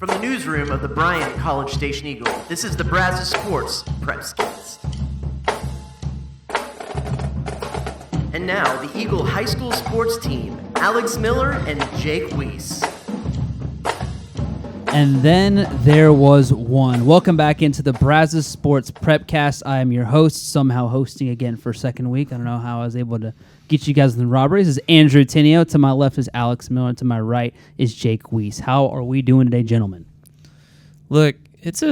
From the newsroom of the Bryant College Station Eagle, this is the Brazos Sports Prepscast. And now, the Eagle High School sports team, Alex Miller and Jake Weiss. And then there was one. Welcome back into the Brazos Sports Prepcast. I am your host, somehow hosting again for a second week. I don't know how I was able to get you guys in the robberies. This is Andrew Tinio. To my left is Alex Miller. To my right is Jake Weiss. How are we doing today, gentlemen? Look, it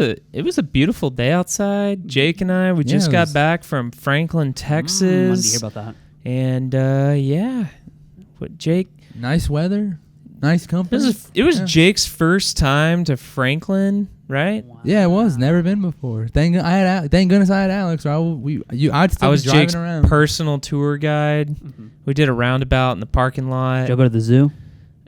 was a beautiful day outside. Jake and I, we just got back from Franklin, Texas. Wanted to hear about that. And Jake? Nice weather, nice company. It was Jake's first time to Franklin, right? Wow. Yeah, it was. Never been before. Thank goodness I had Alex, or I'd still I was be driving Jake's around. personal tour guide. Mm-hmm. We did a roundabout in the parking lot. Did you go to the zoo?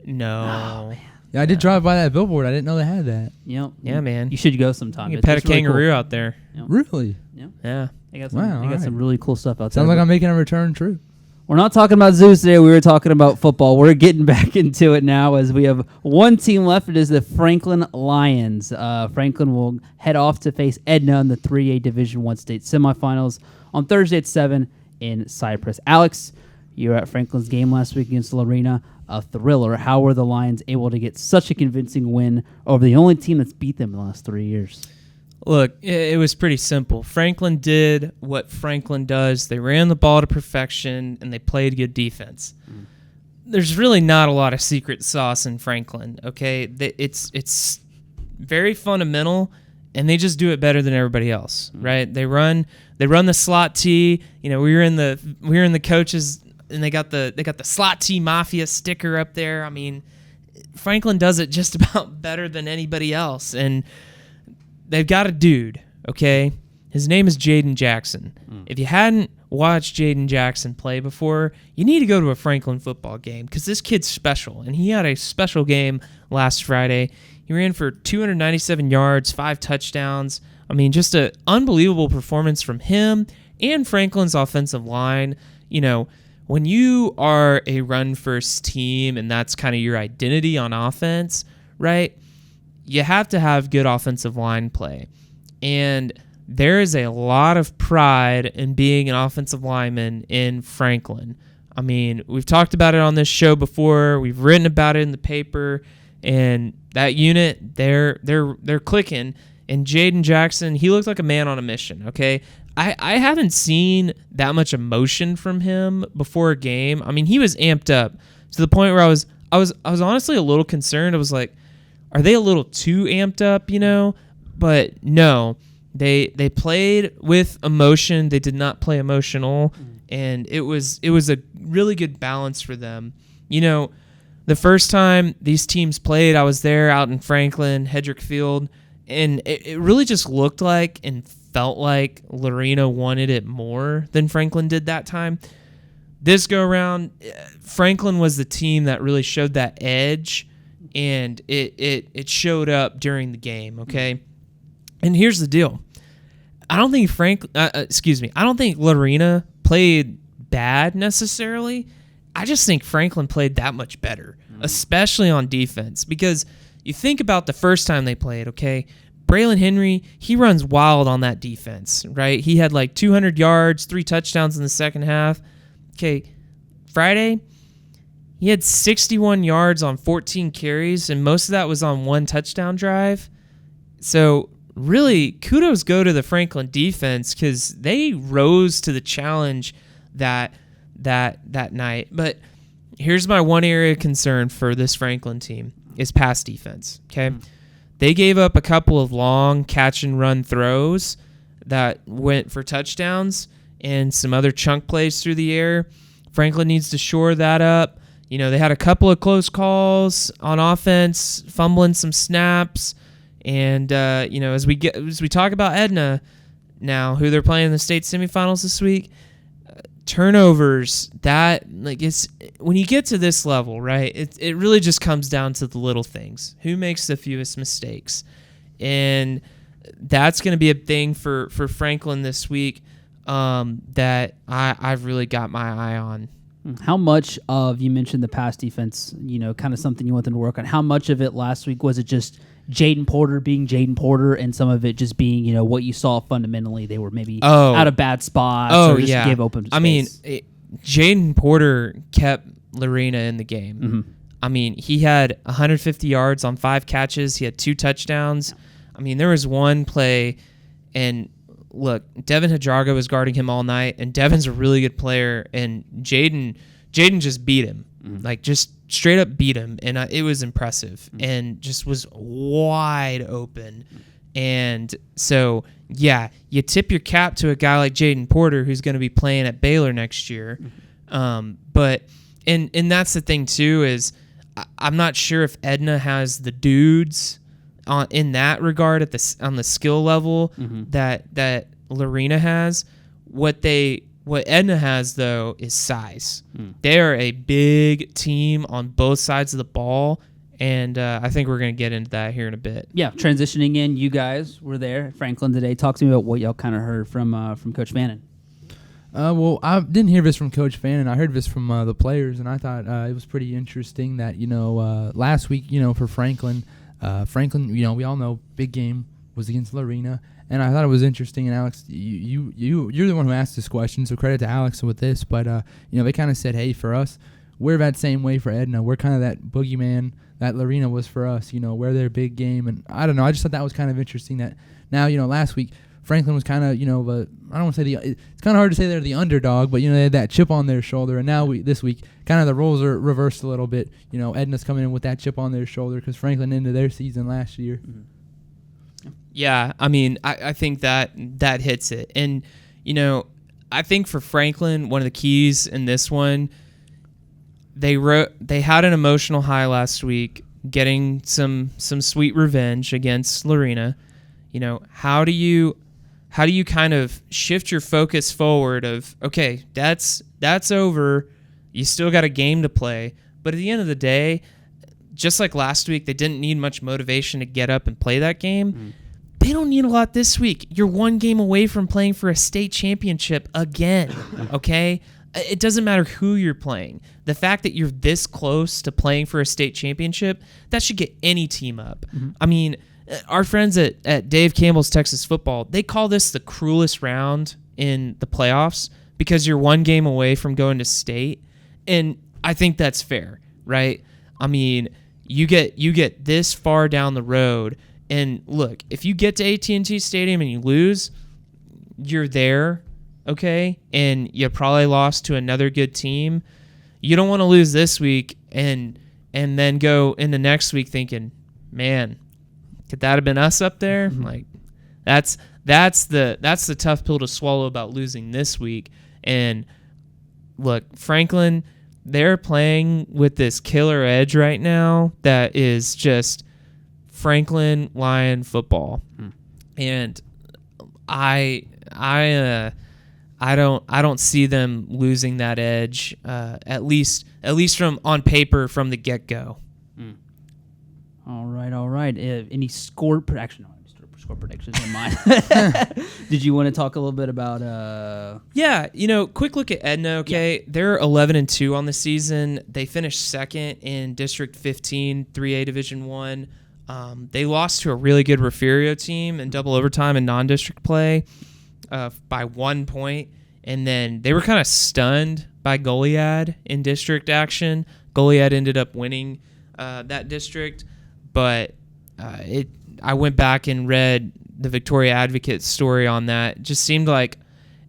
No. Oh, man. Yeah, I did drive by that billboard. I didn't know they had that. Yep. Yeah, man. You should go sometime. You can pet a kangaroo really cool. out there. Yep. Really? Yep. Yeah. They got some really cool stuff out there. Sounds like I'm making a return trip. We're not talking about zoos today. We were talking about football. We're getting back into it now as we have one team left. It is the Franklin Lions. Franklin will head off to face Edna in the 3A Division I state semifinals on Thursday at 7 in Cypress. Alex, you were at Franklin's game last week against Lorena. A thriller. How were the Lions able to get such a convincing win over the only team that's beat them in the last 3 years? Look, it was pretty simple. Franklin did what Franklin does. They ran the ball to perfection, and they played good defense. There's really not a lot of secret sauce in Franklin, okay? It's very fundamental, and they just do it better than everybody else, right? They run the slot T. You know, we were in the coaches, and they got the slot T Mafia sticker up there. I mean, Franklin does it just about better than anybody else, and they've got a dude, okay? His name is Jaden Jackson. If you hadn't watched Jaden Jackson play before, you need to go to a Franklin football game because this kid's special, and he had a special game last Friday. He ran for 297 yards, 5 touchdowns. I mean, just an unbelievable performance from him and Franklin's offensive line. You know, when you are a run-first team and that's kind of your identity on offense, right, you have to have good offensive line play. And there is a lot of pride in being an offensive lineman in Franklin. I mean, we've talked about it on this show before. We've written about it in the paper. And that unit, they're clicking. And Jaden Jackson, he looked like a man on a mission, okay? I haven't seen that much emotion from him before a game. I mean, he was amped up to the point where I was honestly a little concerned. I was like, are they a little too amped up, you know? But no, they played with emotion. They did not play emotional, and it was a really good balance for them. You know, the first time these teams played, I was there out in Franklin, Hedrick Field, and it really just looked like and felt like Lorena wanted it more than Franklin did that time. This go around, Franklin was the team that really showed that edge, and it showed up during the game, okay? And here's the deal. I don't think Lorena played bad necessarily. I just think Franklin played that much better, especially on defense, because you think about the first time they played, okay? Braylon Henry, he runs wild on that defense, right? He had like 200 yards, 3 touchdowns in the second half. Okay, Friday, he had 61 yards on 14 carries, and most of that was on 1 touchdown drive. So really, kudos go to the Franklin defense because they rose to the challenge that night. But here's my one area of concern for this Franklin team is pass defense, okay? They gave up a couple of long catch-and-run throws that went for touchdowns and some other chunk plays through the air. Franklin needs to shore that up. You know, they had a couple of close calls on offense, fumbling some snaps. And, you know, as we talk about Edna now, who they're playing in the state semifinals this week, turnovers, that, like, it's when you get to this level, right, it really just comes down to the little things. Who makes the fewest mistakes? And that's going to be a thing for Franklin this week that I've really got my eye on. How much of, you mentioned the pass defense, you know, kind of something you want them to work on. How much of it last week was it just Jaden Porter being Jaden Porter and some of it just being, what you saw fundamentally. They were maybe Oh. out of bad spots Oh, or just yeah. gave open space. I mean, Jaden Porter kept Lorena in the game. Mm-hmm. I mean, he had 150 yards on 5 catches. He had 2 touchdowns. I mean, there was one play, and look, Devin Hadraga was guarding him all night, and Devin's a really good player, and Jaden just beat him. Like, just straight up beat him, and it was impressive, and just was wide open. And so, yeah, you tip your cap to a guy like Jaden Porter who's going to be playing at Baylor next year. But and that's the thing too, is I'm not sure if Edna has the dudes in that regard on the skill level that Lorena has. What Edna has, though, is size. They are a big team on both sides of the ball, and I think we're going to get into that here in a bit. Yeah, transitioning in, you guys were there at Franklin today. Talk to me about what y'all kind of heard from Coach Fannin. Well, I didn't hear this from Coach Fannin. I heard this from the players, and I thought it was pretty interesting that, last week, for Franklin, we all know big game was against Lorena. And I thought it was interesting, and Alex, you're the one who asked this question, so credit to Alex with this. But they kind of said, hey, for us, we're that same way for Edna. We're kind of that boogeyman that Lorena was for us. We're their big game, and I don't know. I just thought that was kind of interesting. That now, last week Franklin was kind of, I don't want to say it's kind of hard to say they're the underdog, but they had that chip on their shoulder, and now this week kind of the roles are reversed a little bit. Edna's coming in with that chip on their shoulder because Franklin ended their season last year. Mm-hmm. Yeah, I mean, I think that hits it. And, I think for Franklin, one of the keys in this one, they had an emotional high last week, getting some sweet revenge against Lorena. How do you kind of shift your focus forward of, okay, that's over. You still got a game to play. But at the end of the day, just like last week, they didn't need much motivation to get up and play that game. Mm-hmm. They don't need a lot this week. You're one game away from playing for a state championship again, okay? It doesn't matter who you're playing. The fact that you're this close to playing for a state championship, that should get any team up. Mm-hmm. I mean, our friends at Dave Campbell's Texas Football, they call this the cruelest round in the playoffs because you're one game away from going to state, and I think that's fair, right? I mean, you get this far down the road. And look, if you get to AT&T Stadium and you lose, you're there, okay? And you probably lost to another good team. You don't want to lose this week and then go into next week thinking, man, could that have been us up there? Mm-hmm. Like, that's the tough pill to swallow about losing this week. And look, Franklin, they're playing with this killer edge right now that is just Franklin Lion football, and I don't see them losing that edge. At least from on paper from the get go. All right. Any score prediction? No, score predictions in mind. Did you want to talk a little bit about? Yeah, quick look at Edna. Okay, they're 11-2 on the season. They finished second in District 15, 3A Division 1. They lost to a really good Refugio team in double overtime in non-district play by 1 point. And then they were kind of stunned by Goliad in district action. Goliad ended up winning that district. But I went back and read the Victoria Advocate story on that. It just seemed like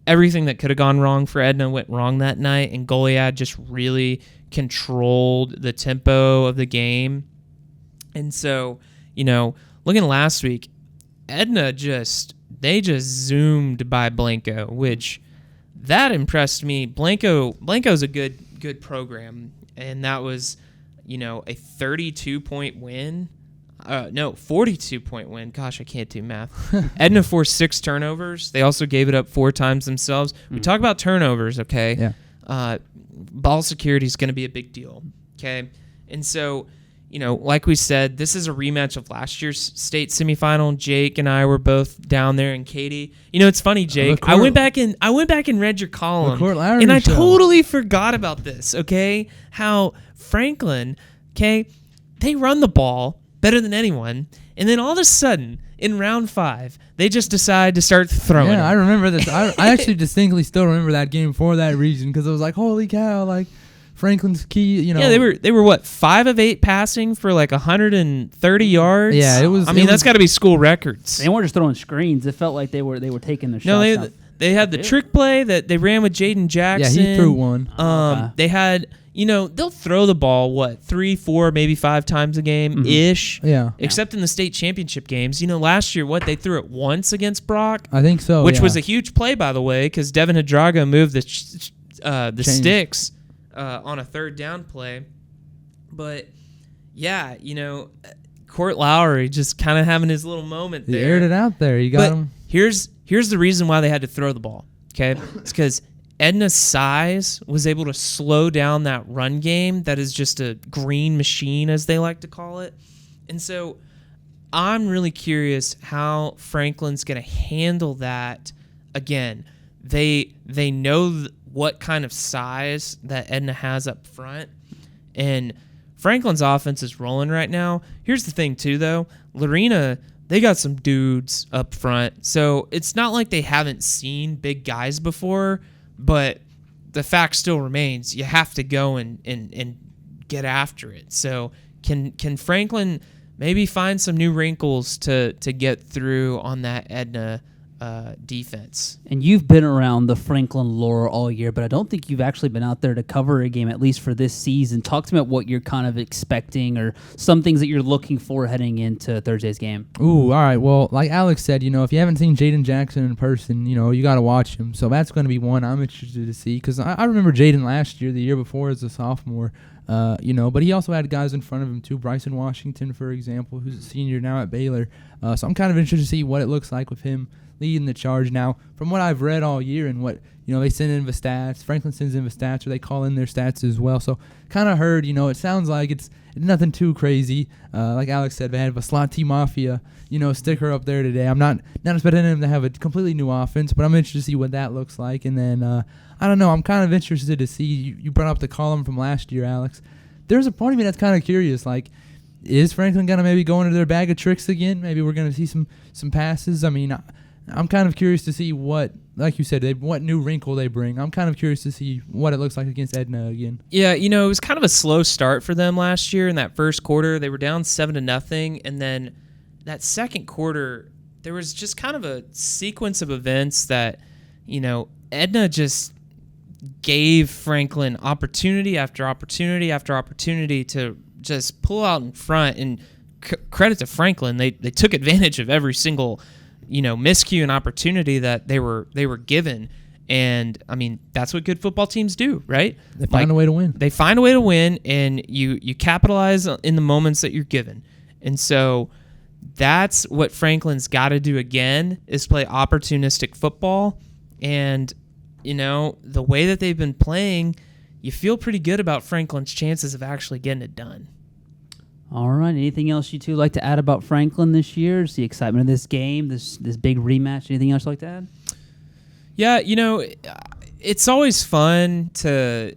everything that could have gone wrong for Edna went wrong that night. And Goliad just really controlled the tempo of the game. And so, looking last week, Edna just zoomed by Blanco, which that impressed me. Blanco's a good program, and that was, a 32-point win. 42-point win. Gosh, I can't do math. Edna forced 6 turnovers. They also gave it up 4 times themselves. We talk about turnovers, okay? Yeah. Ball security is going to be a big deal, okay? And so, like we said, this is a rematch of last year's state semifinal. Jake and I were both down there, and Katie. It's funny, Jake. I went back and read your column, and I totally forgot about this. Okay, how Franklin, okay, they run the ball, better than anyone. And then all of a sudden, in round 5, they just decide to start throwing. Yeah, it. I remember this. I actually distinctly still remember that game for that reason because I was like, holy cow, like Franklin's key, you know. Yeah, they were what, 5 of 8 passing for like 130 yards. Yeah, it was. I mean, that's got to be school records. They weren't just throwing screens. It felt like they were taking their shots. No, they had the trick play that they ran with Jaden Jackson. Yeah, he threw one. Okay. They had, they'll throw the ball 3, 4, maybe 5 times a game ish. Yeah. Except in the state championship games. Last year they threw it once against Brock. I think so. Which yeah. was a huge play, by the way, because Devin Hadraga moved the sticks on a 3rd down play. But yeah, Court Lowry just kind of having his little moment He there. aired it out there. You got him. Here's the reason why they had to throw the ball. Okay, it's because Edna's size was able to slow down that run game that is just a green machine, as they like to call it. And so I'm really curious how Franklin's going to handle that. Again, they know what kind of size that Edna has up front, and Franklin's offense is rolling right now. Here's the thing, too, though. Lorena, they got some dudes up front, so it's not like they haven't seen big guys before, but the fact still remains you have to go and get after it. So can Franklin maybe find some new wrinkles to get through on that Edna defense? And you've been around the Franklin lore all year, but I don't think you've actually been out there to cover a game, at least for this season. Talk to me about what you're kind of expecting or some things that you're looking for heading into Thursday's game. Ooh, all right. Well, like Alex said, if you haven't seen Jaden Jackson in person, you got to watch him. So that's going to be one I'm interested to see because I remember Jaden last year, the year before as a sophomore, but he also had guys in front of him too. Bryson Washington, for example, who's a senior now at Baylor. So I'm kind of interested to see what it looks like with him leading the charge. Now, from what I've read all year and what, they send in the stats, Franklin sends in the stats, or they call in their stats as well. So kind of heard, it sounds like it's nothing too crazy. Like Alex said, they have a slot T Mafia, sticker up there today. I'm not expecting them to have a completely new offense, but I'm interested to see what that looks like. And then, I don't know, I'm kind of interested to see, you brought up the column from last year, Alex. There's a part of me that's kind of curious, like, is Franklin going to maybe go into their bag of tricks again? Maybe we're going to see some passes. I mean, I'm kind of curious to see what, like you said, what new wrinkle they bring. I'm kind of curious to see what it looks like against Edna again. Yeah, it was kind of a slow start for them last year in that first quarter. They were down 7-0, and then that second quarter, there was just kind of a sequence of events that, Edna just gave Franklin opportunity after opportunity after opportunity to just pull out in front. And credit to Franklin, they took advantage of every single miscue and opportunity that they were given. And I mean, that's what good football teams do, right? They find a way to win. They find a way to win, and you capitalize in the moments that you're given. And so that's what Franklin's got to do again, is play opportunistic football. And the way that they've been playing, you feel pretty good about Franklin's chances of actually getting it done. All right. Anything else you two like to add about Franklin this year? Just the excitement of this game, this big rematch. Anything else you'd like to add? Yeah, it's always fun to,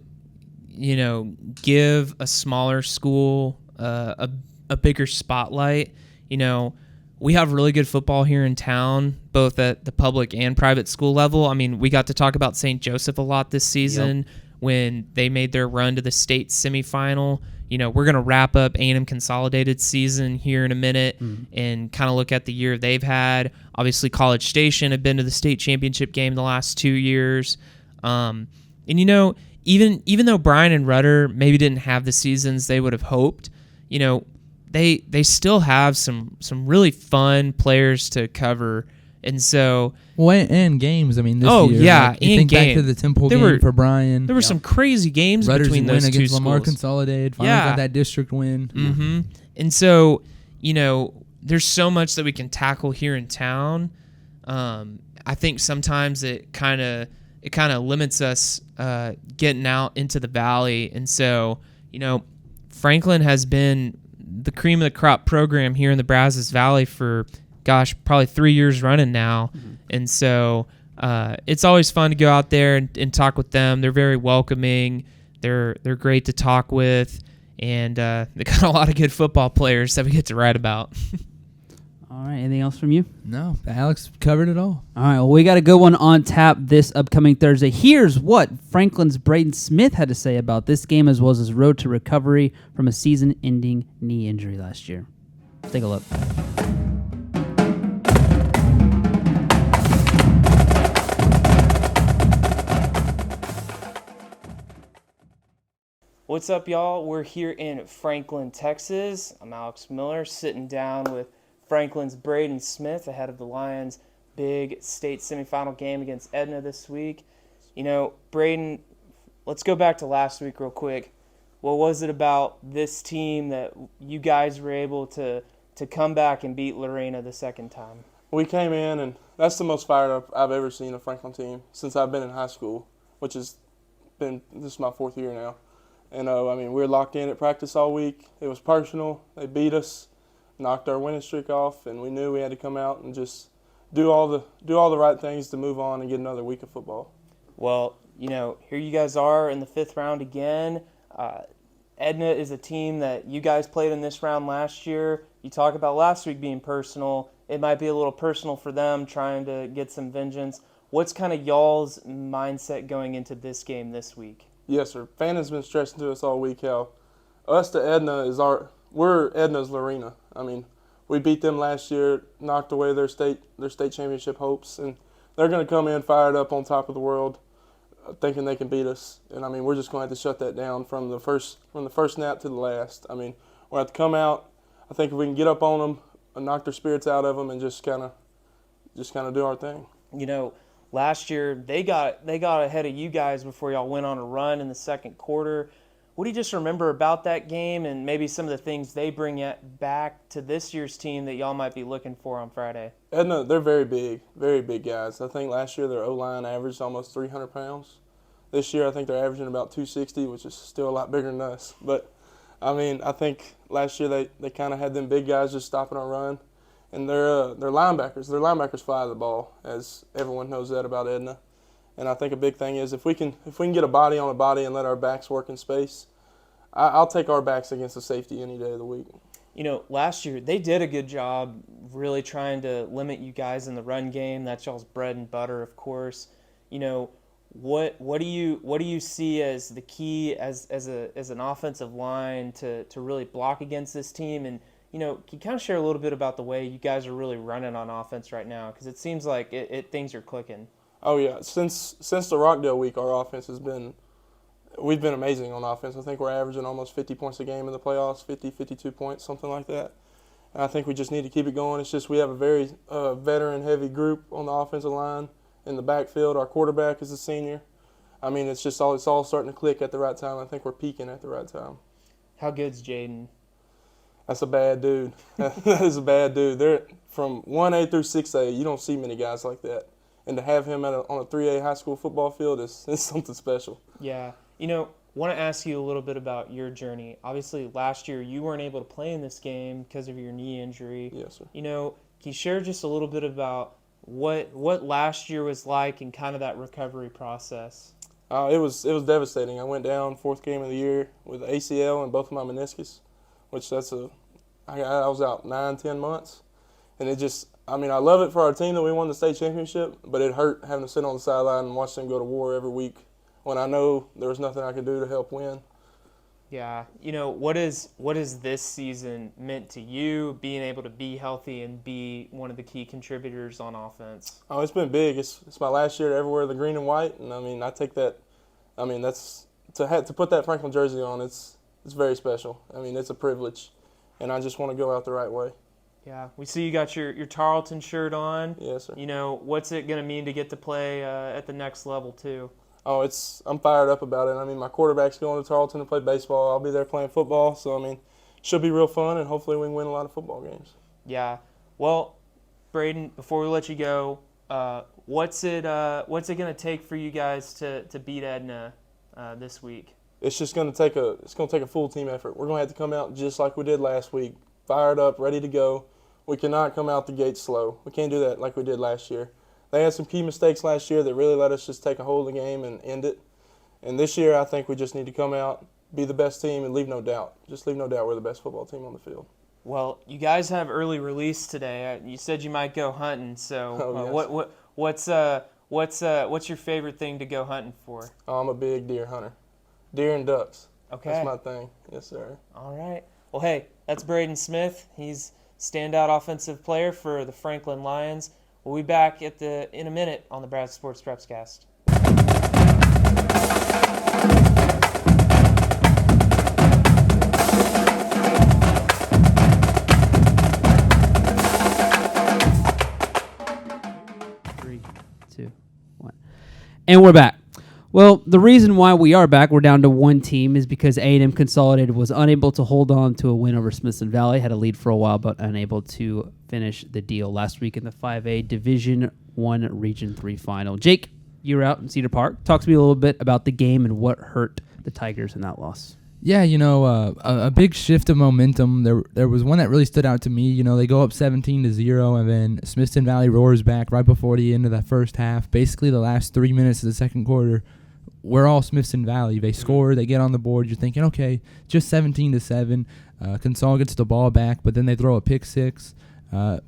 give a smaller school a bigger spotlight. We have really good football here in town, both at the public and private school level. I mean, we got to talk about St. Joseph a lot this season when they made their run to the state semifinal. We're going to wrap up A&M Consolidated season here in a minute and kind of look at the year they've had. Obviously, College Station have been to the state championship game the last 2 years. And, even though Bryan and Rudder maybe didn't have the seasons they would have hoped, they still have some really fun players to cover. And so, and games. I mean, this year. Yeah, like, you and think game. back to the Temple game for Bryan. There were some crazy games Rutter's between win those two against schools. Lamar Consolidated. Finally got that district win. Mm-hmm. And so, there's so much that we can tackle here in town. I think sometimes it kind of limits us getting out into the valley. And so, Franklin has been the cream of the crop program here in the Brazos Valley for, probably 3 years running now. And so it's always fun to go out there and talk with them. They're very welcoming. They're great to talk with. and they got a lot of good football players that we get to write about. All right, anything else from you? No, Alex covered it all. All right, well, we got a good one on tap this upcoming Thursday. Here's what Franklin's Braden Smith had to say about this game as well as his road to recovery from a season-ending knee injury last year. Let's take a look. What's up, y'all? We're here in Franklin, Texas. I'm Alex Miller, sitting down with Franklin's Braden Smith ahead of the Lions' big state semifinal game against Edna this week. You know, Braden, let's go back to last week real quick. What was it about this team that you guys were able to come back and beat Lorena the second time? We came in, and that's the most fired up I've ever seen a Franklin team since I've been in high school, which has been, this is my 4th year now. And, we were locked in at practice all week. It was personal. They beat us, knocked our winning streak off, and we knew we had to come out and just do all the right things to move on and get another week of football. Well, you know, here you guys are in the 5th round again. Edna is a team that you guys played in this round last year. You talk about last week being personal. It might be a little personal for them trying to get some vengeance. What's kind of y'all's mindset going into this game this week? Yes, sir. Fannon's been stressing to us all week how us to Edna we're Edna's Lorena. We beat them last year, knocked away their state championship hopes, and they're going to come in fired up on top of the world, thinking they can beat us. And we're just going to have to shut that down from the first snap to the last. We'll have to come out. I think if we can get up on them and knock their spirits out of them and just kind of do our thing. You know, last year they got ahead of you guys before y'all went on a run in the second quarter. What do you just remember about that game and maybe some of the things they bring back to this year's team that y'all might be looking for on Friday? Edna, they're very big guys. I think last year their O-line averaged almost 300 pounds. This year I think they're averaging about 260, which is still a lot bigger than us. But, I think last year they kind of had them big guys just stopping our run. And they're linebackers fly the ball, as everyone knows that about Edna. And I think a big thing is if we can get a body on a body and let our backs work in space, I'll take our backs against a safety any day of the week. You know, last year they did a good job really trying to limit you guys in the run game. That's y'all's bread and butter, of course. You know, what do you see as the key as an offensive line to really block against this team? And you know, can you kind of share a little bit about the way you guys are really running on offense right now? Because it seems like things are clicking. Oh, yeah. Since the Rockdale week, our offense we've been amazing on offense. I think we're averaging almost 50 points a game in the playoffs, 50, 52 points, something like that. And I think we just need to keep it going. It's just we have a very veteran-heavy group on the offensive line. In the backfield, our quarterback is a senior. It's all starting to click at the right time. I think we're peaking at the right time. How good's Jaden? That's a bad dude. That is a bad dude. They're from 1A through 6A. You don't see many guys like that. And to have him on a 3A high school football field is something special. Yeah. You know, want to ask you a little bit about your journey. Obviously, last year you weren't able to play in this game because of your knee injury. Yes, sir. You know, can you share just a little bit about what last year was like and kind of that recovery process? It was devastating. I went down 4th game of the year with ACL and both of my meniscus, which I was out 9-10 months. And it just, I love it for our team that we won the state championship, but it hurt having to sit on the sideline and watch them go to war every week when I know there was nothing I could do to help win. Yeah. You know, what is this season meant to you, being able to be healthy and be one of the key contributors on offense? Oh, it's been big. It's my last year to ever wear the green and white, and I take that. That's to put that Franklin jersey on. It's very special. It's a privilege, and I just want to go out the right way. Yeah, we see you got your Tarleton shirt on. Yes, sir. You know, what's it going to mean to get to play at the next level, too? Oh, I'm fired up about it. My quarterback's going to Tarleton to play baseball. I'll be there playing football, so, should be real fun, and hopefully we can win a lot of football games. Yeah. Well, Braden, before we let you go, what's it going to take for you guys to beat Edna this week? It's just going to take a full team effort. We're going to have to come out just like we did last week, fired up, ready to go. We cannot come out the gate slow. We can't do that like we did last year. They had some key mistakes last year that really let us just take a hold of the game and end it. And this year, I think we just need to come out, be the best team and leave no doubt. Just leave no doubt we're the best football team on the field. Well, you guys have early release today. You said you might go hunting. So, what's your favorite thing to go hunting for? I'm a big deer hunter. Deer and ducks. Okay. That's my thing. Yes, sir. All right. Well, hey, that's Braden Smith. He's standout offensive player for the Franklin Lions. We'll be back in a minute on the Brad Sports Prepscast. And we're back. Well, the reason why we are back, we're down to one team, is because A&M Consolidated was unable to hold on to a win over Smithson Valley. Had a lead for a while, but unable to finish the deal last week in the 5A Division I Region 3 final. Jake, you were out in Cedar Park. Talk to me a little bit about the game and what hurt the Tigers in that loss. Yeah, a big shift of momentum. There was one that really stood out to me. They go up 17-0, and then Smithson Valley roars back right before the end of that first half. Basically, the last 3 minutes of the second quarter, we're all Smithson Valley. They score, they get on the board. You're thinking, okay, just 17-7. Consol gets the ball back, but then they throw a pick six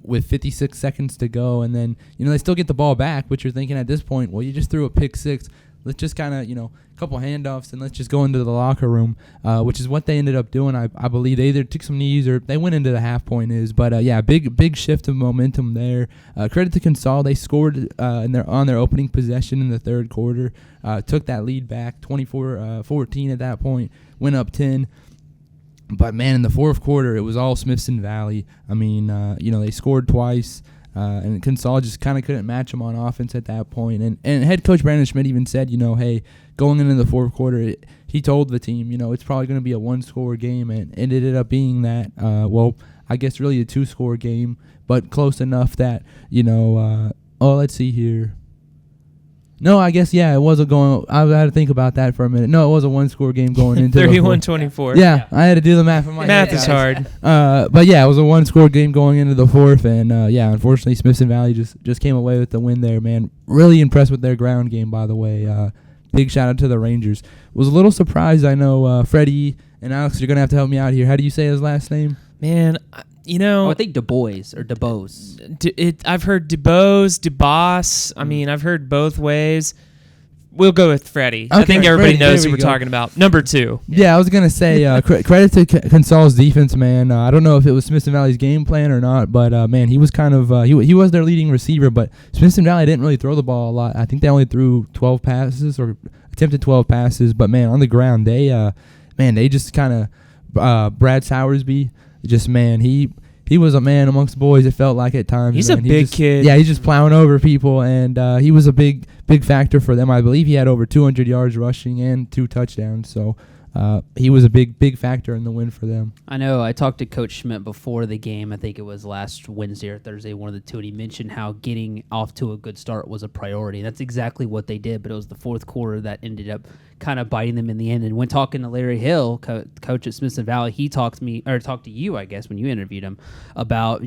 with 56 seconds to go, and then they still get the ball back. But you're thinking at this point, well, you just threw a pick six. Let's just kind of, a couple handoffs and let's just go into the locker room, which is what they ended up doing. I believe they either took some knees or they went into the half point is. But, big shift of momentum there. Credit to Consol. They scored on their opening possession in the third quarter, took that lead back 24-14 at that point, went up 10. But, man, in the fourth quarter, it was all Smithson Valley. I mean, they scored twice. And Consol just kind of couldn't match them on offense at that point. And head coach Brandon Schmidt even said, hey, going into the fourth quarter, he told the team, it's probably going to be a one-score game. And it ended up being that, I guess really a two-score game, but close enough that, let's see here. No, I guess, it was a going. I had to think about that for a minute. No, it was a one-score game going into 31-24. Yeah, I had to do the math in my Math head, is guys. hard. But it was a one-score game going into the fourth, and unfortunately, Smithson Valley just came away with the win there. Man, really impressed with their ground game, by the way. Big shout out to the Rangers. Was a little surprised. I know Freddie and Alex, you're gonna have to help me out here. How do you say his last name? Man, I think DuBois or DuBose. I've heard DuBose, DuBoss. I mean, I've heard both ways. We'll go with Freddie. Okay, I think everybody Freddie, knows there who we we're go. talking about. Number 2. Yeah, I was gonna say credit to Consol's defense, man. I don't know if it was Smithson Valley's game plan or not, but man, he was kind of he was their leading receiver. But Smithson Valley didn't really throw the ball a lot. I think they only threw 12 passes or attempted 12 passes. But man, on the ground, they just kind of Brad Sowersby. Just man, he was a man amongst boys. It felt like at times. He's man. a big kid. Yeah, he's just plowing over people, and he was a big factor for them. I believe he had over 200 yards rushing and 2 touchdowns. So he was a big factor in the win for them. I know I talked to Coach Schmidt before the game. I think it was last Wednesday or Thursday, one of the two, and he mentioned how getting off to a good start was a priority. That's exactly what they did, but it was the fourth quarter that ended up kind of biting them in the end. And when talking to Larry Hill, coach at Smithson Valley, he talked to you, I guess, when you interviewed him, about,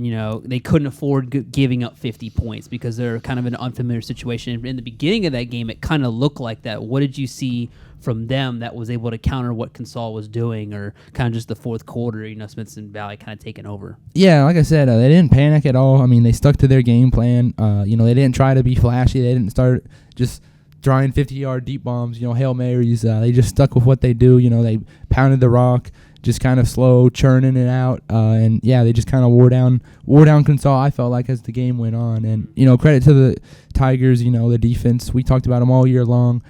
they couldn't afford giving up 50 points because they're kind of in an unfamiliar situation. In the beginning of that game, it kind of looked like that. What did you see from them that was able to counter what Consol was doing, or kind of just the fourth quarter, Smithson Valley kind of taking over? Yeah, like I said, they didn't panic at all. I mean, they stuck to their game plan. They didn't try to be flashy. They didn't start just drawing 50-yard deep bombs, Hail Marys. They just stuck with what they do. They pounded the rock, just kind of slow, churning it out. And they just kind of wore down Consol, I felt like, as the game went on. And, credit to the Tigers, the defense. We talked about them all year long.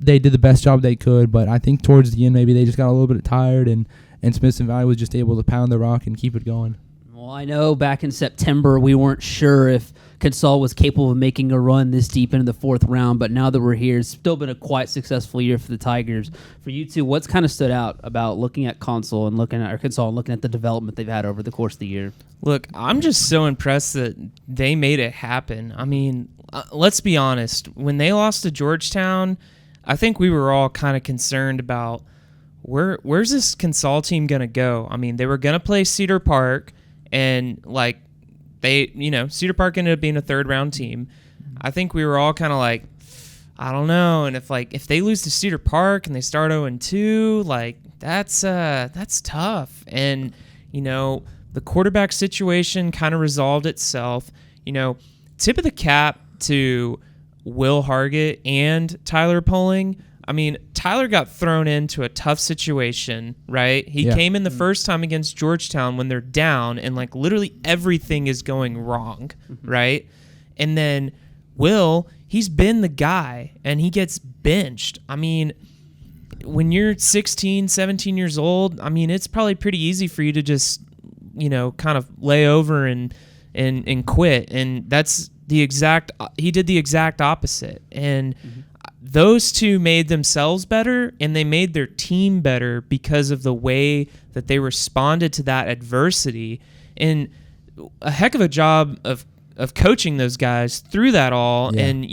They did the best job they could, but I think towards the end maybe they just got a little bit tired, and Smithson Valley was just able to pound the rock and keep it going. Well, I know back in September we weren't sure if Consol was capable of making a run this deep into the fourth round, but now that we're here, it's still been a quite successful year for the Tigers. For you two, what's kind of stood out about looking at Consol and looking at the development they've had over the course of the year? Look, I'm just so impressed that they made it happen. I mean, let's be honest. When they lost to Georgetown, I think we were all kind of concerned about where's this Consol team going to go? I mean, they were going to play Cedar Park, and Cedar Park ended up being a third-round team. I think we were all kind of like, I don't know. And if they lose to Cedar Park and they start 0-2, like that's tough. And the quarterback situation kind of resolved itself. Tip of the cap to Will Hargett and Tyler Poling. I mean, Tyler got thrown into a tough situation, right? He came in the first time against Georgetown when they're down and like literally everything is going wrong, right? And then Will, he's been the guy and he gets benched. I mean, when you're 16, 17 years old, I mean, it's probably pretty easy for you to just, kind of lay over and quit. And he did the exact opposite. And those two made themselves better and they made their team better because of the way that they responded to that adversity. And a heck of a job of coaching those guys through that all and,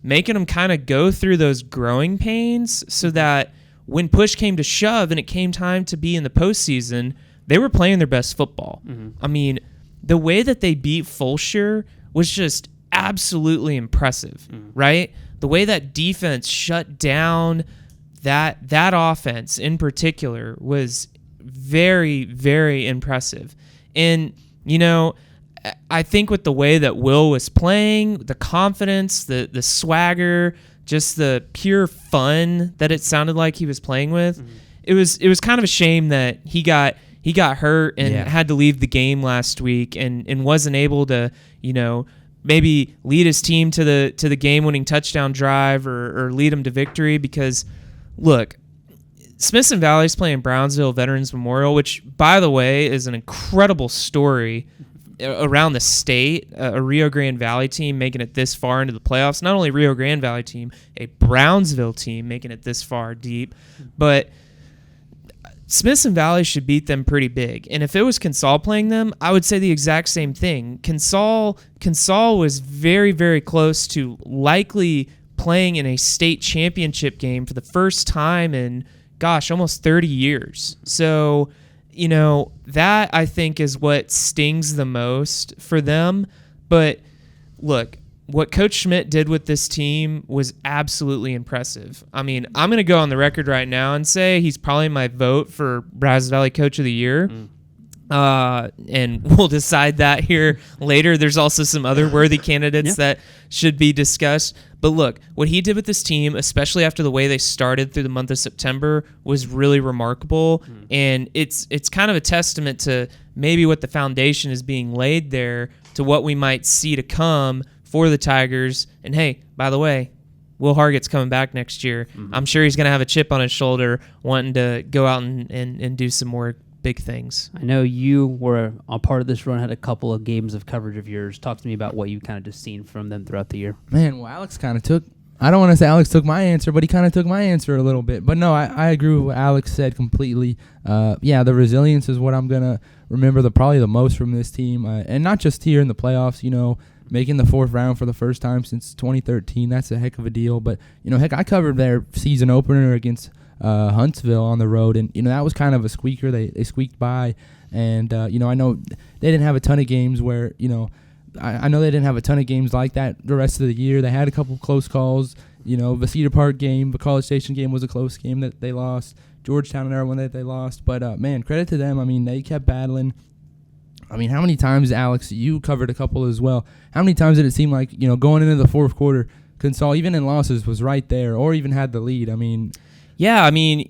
making them kind of go through those growing pains so that when push came to shove and it came time to be in the postseason, they were playing their best football. I mean, the way that they beat Fulshire was just absolutely impressive, right? The way that defense shut down that offense in particular was very, very impressive. And, I think with the way that Will was playing, the confidence, the swagger, just the pure fun that it sounded like he was playing with, it was kind of a shame that he got hurt and had to leave the game last week and wasn't able to, maybe lead his team to the game-winning touchdown drive or lead them to victory. Because, look, Smithson Valley's playing Brownsville Veterans Memorial, which, by the way, is an incredible story around the state. A Rio Grande Valley team making it this far into the playoffs. Not only Rio Grande Valley team, a Brownsville team making it this far deep. But Smithson Valley should beat them pretty big. And if it was Consol playing them, I would say the exact same thing. Consol was very, very close to likely playing in a state championship game for the first time in, almost 30 years. So, that I think is what stings the most for them. But look, what Coach Schmidt did with this team was absolutely impressive. I mean, I'm going to go on the record right now and say he's probably my vote for Brazos Valley Coach of the Year. And we'll decide that here later. There's also some other worthy candidates that should be discussed. But look, what he did with this team, especially after the way they started through the month of September, was really remarkable. And it's kind of a testament to maybe what the foundation is being laid there to what we might see to come for the Tigers. And hey, by the way, Will Hargett's coming back next year. I'm sure he's going to have a chip on his shoulder wanting to go out and do some more big things. I know you were a part of this run, had a couple of games of coverage of yours. Talk to me about what you kind of just seen from them throughout the year. Man, well, Alex kind of took, I don't want to say Alex took my answer, but he kind of took my answer a little bit. But no, I agree with what Alex said completely. The resilience is what I'm going to remember probably the most from this team. And not just here in the playoffs, making the fourth round for the first time since 2013. That's a heck of a deal. But, I covered their season opener against Huntsville on the road, and that was kind of a squeaker. They squeaked by, and I know they didn't have a ton of games where I know they didn't have a ton of games like that the rest of the year. They had a couple close calls. The Cedar Park game, the College Station game was a close game that they lost. Georgetown, another one that they lost. But man, credit to them. I mean, they kept battling. I mean, how many times, Alex, you covered a couple as well. How many times did it seem like going into the fourth quarter, Consol, even in losses, was right there or even had the lead? I mean. Yeah, I mean,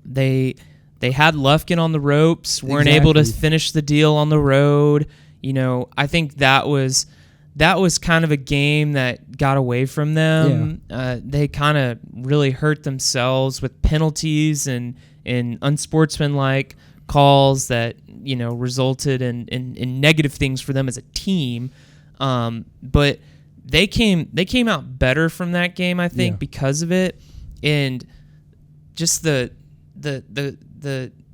they had Lufkin on the ropes, weren't able to finish the deal on the road. I think that was kind of a game that got away from them. They kind of really hurt themselves with penalties and unsportsmanlike calls that resulted in negative things for them as a team. But they came out better from that game, I think, because of it. And just the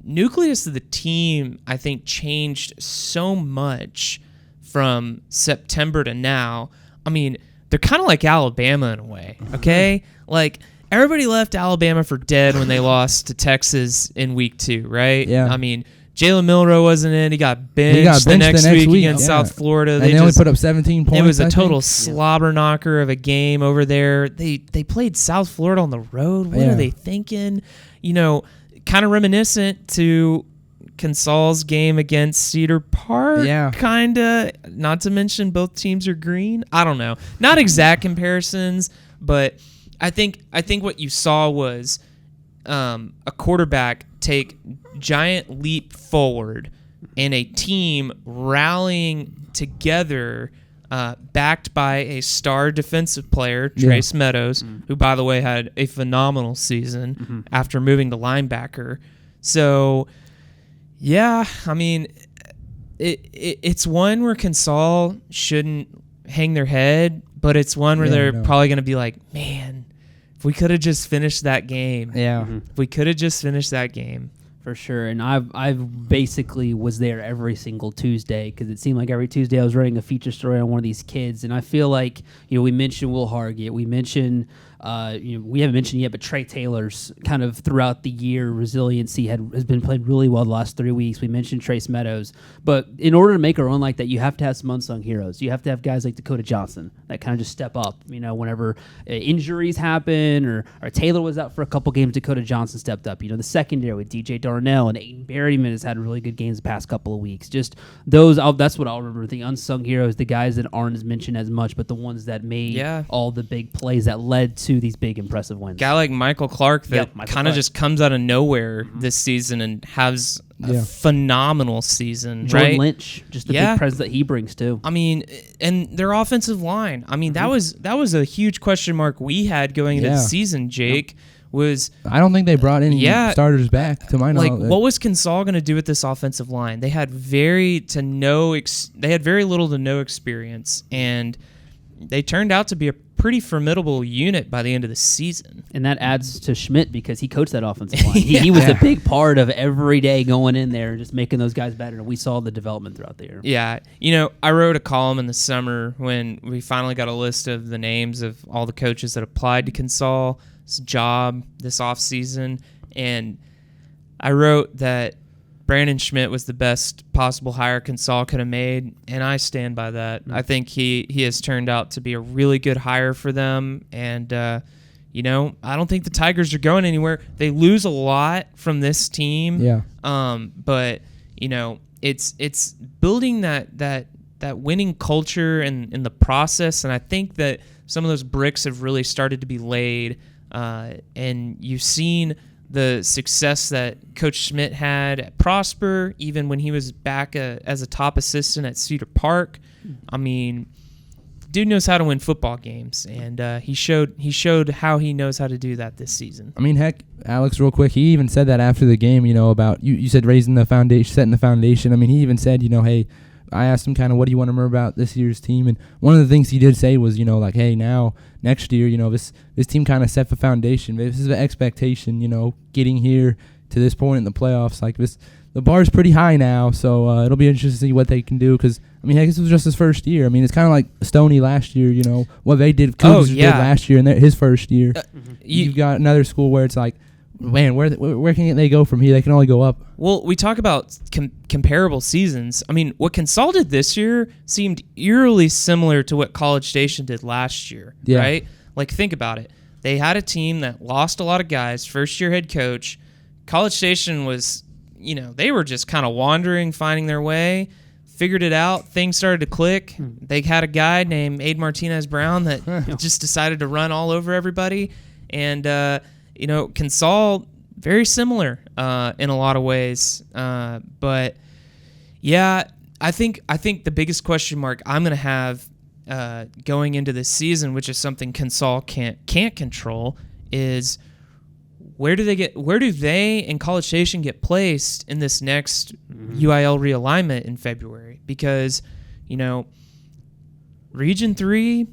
nucleus of the team, I think, changed so much from September to now. I mean, they're kind of like Alabama in a way, okay? Like, everybody left Alabama for dead when they lost to Texas in week 2, right? Yeah. I mean, Jalen Milroe wasn't in. He got benched, the next week against South Florida. And they only put up 17 points. It was a total slobber knocker of a game over there. They played South Florida on the road. What are they thinking? Kind of reminiscent to Consol's game against Cedar Park. Yeah. Kind of. Not to mention both teams are green. I don't know. Not exact comparisons, but I think what you saw was a quarterback take giant leap forward and a team rallying together, backed by a star defensive player, Trace Meadows, who, by the way, had a phenomenal season after moving to linebacker. So, yeah, I mean, it's one where Consol shouldn't hang their head, but it's one where they're probably going to be like, man, if we could have just finished that game. Yeah. If we could have just finished that game. For sure, and I've basically was there every single Tuesday because it seemed like every Tuesday I was writing a feature story on one of these kids, and I feel like we mentioned Will Hargett, we mentioned we haven't mentioned yet, but Trey Taylor's kind of throughout the year resiliency has been played really well the last 3 weeks. We mentioned Trace Meadows, but in order to make a run like that, you have to have some unsung heroes. You have to have guys like Dakota Johnson that kind of just step up. Whenever injuries happen or Taylor was out for a couple games, Dakota Johnson stepped up. The secondary with DJ Darnell and Aiden Berryman has had really good games the past couple of weeks. Just those, that's what I'll remember. The unsung heroes, the guys that aren't as mentioned as much, but the ones that made all the big plays that led to these big impressive wins. Guy like Michael Clark that kind of just comes out of nowhere this season and has a phenomenal season. Jordan Lynch, just the big presence that he brings too. I mean, and their offensive line. I mean, that was a huge question mark we had going into the season, Jake. I don't think they brought any starters back, to my knowledge. Like, what was Consol going to do with this offensive line? They had very little to no experience, and they turned out to be a pretty formidable unit by the end of the season. And that adds to Schmidt because he coached that offensive line. He was a big part of every day going in there and just making those guys better, and we saw the development throughout the year. Yeah. I wrote a column in the summer when we finally got a list of the names of all the coaches that applied to Consol's job this offseason, and I wrote that Brandon Schmidt was the best possible hire Consol could have made, and I stand by that. I think he has turned out to be a really good hire for them, and I don't think the Tigers are going anywhere. They lose a lot from this team, but it's building that winning culture in the process, and I think that some of those bricks have really started to be laid, and you've seen the success that Coach Schmidt had at Prosper, even when he was back as a top assistant at Cedar Park. I mean, dude knows how to win football games, and he showed how he knows how to do that this season. I mean, heck, Alex, real quick, he even said that after the game, about you said raising the foundation, setting the foundation. I mean, he even said, hey, I asked him kind of what do you want to remember about this year's team, and one of the things he did say was, hey, now next year, this team kind of set the foundation. This is the expectation, getting here to this point in the playoffs. Like the bar's pretty high now, so it'll be interesting to see what they can do. Because I mean, this was just his first year. I mean, it's kind of like Stoney last year. What they did, Cougars did last year, and his first year. You've got another school where it's like, man, where can they go from here? They can only go up. Well, we talk about comparable seasons. I mean, what Consol did this year seemed eerily similar to what College Station did last year, right? Like, think about it. They had a team that lost a lot of guys, first-year head coach. College Station was, they were just kind of wandering, finding their way, figured it out. Things started to click. They had a guy named Aid Martinez-Brown that just decided to run all over everybody. And, Consol, very similar in a lot of ways. But, yeah, I think the biggest question mark I'm going to have going into this season, which is something Consol can't control, is where do they and College Station get placed in this next UIL realignment in February? Because, Region 3,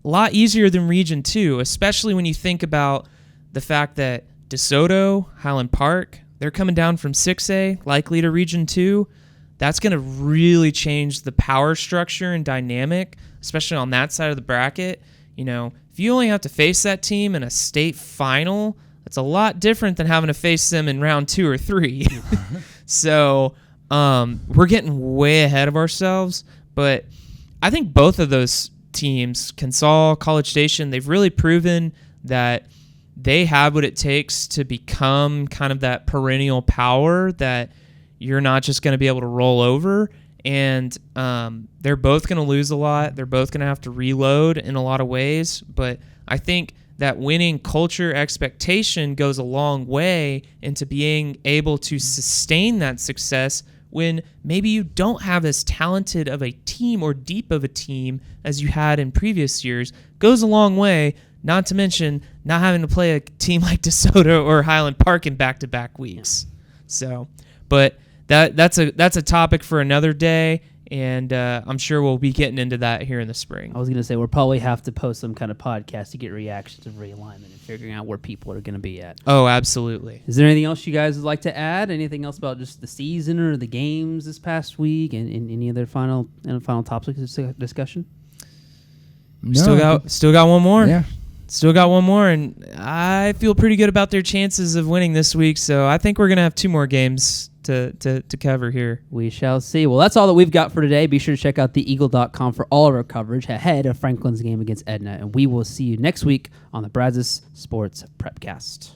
a lot easier than Region 2, especially when you think about the fact that DeSoto, Highland Park, they're coming down from 6A, likely to Region 2. That's going to really change the power structure and dynamic, especially on that side of the bracket. If you only have to face that team in a state final, that's a lot different than having to face them in round 2 or 3. So we're getting way ahead of ourselves. But I think both of those teams, Consol, College Station, they've really proven that they have what it takes to become kind of that perennial power that you're not just going to be able to roll over. And they're both going to lose a lot. They're both going to have to reload in a lot of ways. But I think that winning culture expectation goes a long way into being able to sustain that success when maybe you don't have as talented of a team or deep of a team as you had in previous years. Goes a long way, not to mention not having to play a team like DeSoto or Highland Park in back-to-back weeks. So, but that's a topic for another day, and I'm sure we'll be getting into that here in the spring. I was going to say we'll probably have to post some kind of podcast to get reactions of realignment and figuring out where people are going to be at. Oh, absolutely. Is there anything else you guys would like to add? Anything else about just the season or the games this past week, and any other final topics of discussion? No, Still got one more. Yeah. Still got one more, and I feel pretty good about their chances of winning this week. So I think we're gonna have 2 more games to cover here. We shall see. Well, that's all that we've got for today. Be sure to check out theeagle.com for all of our coverage ahead of Franklin's game against Edna, and we will see you next week on the Brazos Sports Prepcast.